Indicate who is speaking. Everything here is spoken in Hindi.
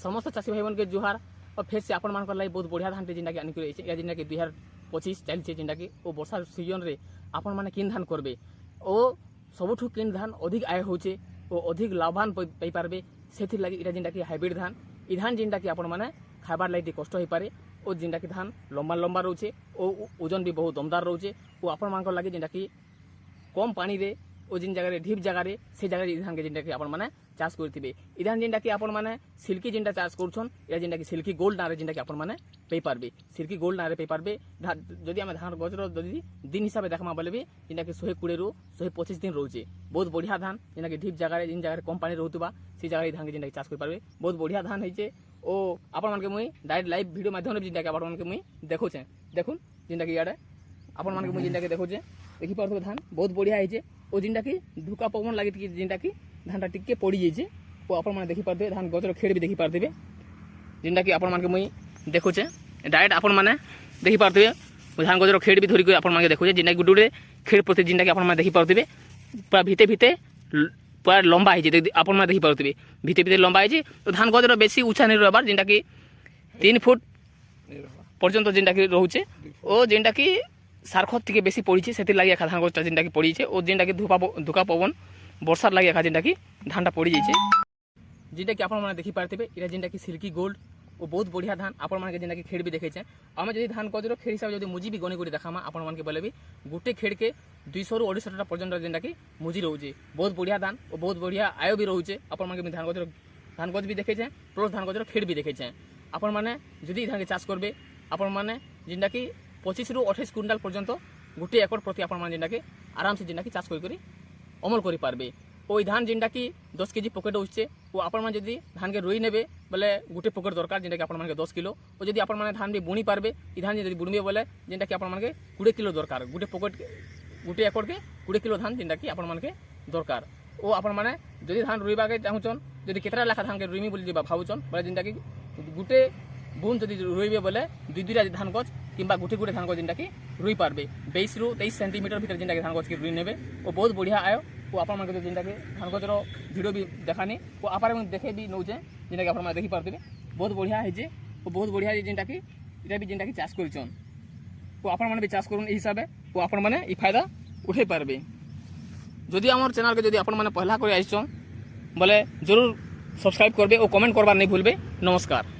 Speaker 1: समस्त चाषी भाई मन के जुहार और फिर से आपण मान लगी बहुत बढ़िया धान जेनटा आनिक रही जेनटा 2025 चलছে जेनटा ओ वर्षा सीजन रे आपण माने किन धान करबे ओ सबुठु किन धान अधिक आय होचे ओ अधिक लाभवान पाई पारबे सेथि लागि इटा जेनटा हाइब्रिड धान ई धान जेनटा आपण माने खाइबार लागि कष्ट हो पारे ओ जेनटा धान लंबा लंबा रोचे ओ ओजन भी बहुत दमदार रोचे ओ आपण मान लगी जेनटा कम पानी रे ओ जिन जगह ढीप जगह से जगह धान के जेनटा आपण माने चाष करथिबे ई धान जेनटा आपण माने सिल्की जेनटा चाष करछन या जेनटा सिल्की गोल्ड नारे जेनटा आपण माने पे पारबे सिल्की गोल्ड नारे पे पारबे जदि आमे धान गजर जदि दिन हिसाब देखमा बोले भी जेनटा 120 रु 125 दिन रोचे बहुत बढ़िया धान जेनटा ढीप जगह जिन जगह कम पानी रहतुबा से जगह धान के जेनटा चाष कर पारबे बहुत बढ़िया धान होइचे ओ आपण मान के मुई डायरेक्ट लाइव वीडियो माध्यम जेनटा आपण मान के मुई देखौछे देखुन जेनटा याडे आपण मान के मुई जेनटा देखौछे देखि पारथो धान बहुत बढ़िया होइचे ओ जेनटा धुका पवन लागि जेनटा धानटा टिके पड़ी जाइए वो आपण मैंने देखी पारे धान गजर खेड़ भी देखी पारे जेनटा कि आपण मानके मुई देखुचे डायरेक्ट आपण मैंने देखी पारे धान गजर खेड़ भी धरिक आपण मानके देखुचे जेनटा गुटे गुटे खेड़ प्रति जेनटा कि आपण मैंने देखी पारे पूरा भिते भिते पूरा लंबा है आपण मैंने देखी पारे भिते भिते लंबा है तो धान गजर बेसी उचा नहीं रहार जेनटा कि 3 फुट पर्यंत जेनटा कि रोचे ओ जेनटा कि सारखत टिके बेसी पड़ी से लगे धान गजटा जेनटा कि पड़ी और जेनटा कि धुका पवन वर्षार लगे एका जेनटा कि धानटा पड़ी जाइए जेनटा कि आपण माने देखि पारथिबे इरा जेनटा कि सिल्की गोल्ड ओ बहुत बढ़िया धान आपण माने जेनटा कि खेड़ भी देखे आमे जदि धान गजर खेड़ हिसाब जदि मुजी भी गने गुडी देखामा आपण माने बोले भी गुटे खेड़ के 200 रु 250 पर्यंत जेनटा कि मुजी रहउजे बहुत बढ़िया धान और बहुत बढ़िया आय भी रहउजे आपण माने धान गज भी देखे प्लस धान गजर खेड़ भी देखे आपण माने जदि धान के चाष करबे आपण माने जेनटा कि 25 रु 28 क्विंटाल पर्यंत गुटे एकड़ प्रति आपण माने जेनटा कि आराम से जेनटा कि चाष करी अमल करि पारबे ओ धान जेनटा कि 10 केजी पकेट होचे वो आपण माने जदि धान के रोई नेबे बोले गुटे पकेट दरकार जेनटा कि आपण माने 10 किलो और जदि आपण माने धान भी बुणी पारबे ई धान जदि बुणबे बोले जेनटा कि आपण माने 20 किलो दरकार गुटे पकेट गुटे एकड़ के 20 किलो धान जेनटा कि आपण माने दरकार ओ आपण माने जदि धान रोइबा के चाहुचन जदि केतरा लाखा धान के रोइमी बोली जेबा भावुचन बोले जेनटा कि गुटे बुन जदि रोइबे बोले दुई दुईटा धान गछ किंबा गुटे गुटे धान गछ जेनटा कि रोई पारबे 22 रु 23 सेंटीमीटर भीतर जेनटा कि धान गछ के रोई नेबे ओ बहुत बढ़िया आयो वो आपण माने जेनटा कि धान गजर वीडियो भी देखानी वो आपार में देखे भी नौचे जेनटा कि आपण माने देखि पारथिबे बहुत बढ़िया है जे वो बहुत बढ़िया है जेनटा कि इटा भी जेनटा कि चाष करछन वो आपण माने भी चाष करूँ हिसाब से वो आपण माने ई फायदा उठे पारबे जदि हमर चैनल के जदि आपण माने पहला करे आइछन बोले जरूर सब्सक्राइब करबे और कमेंट करबार नहीं भूलबे नमस्कार।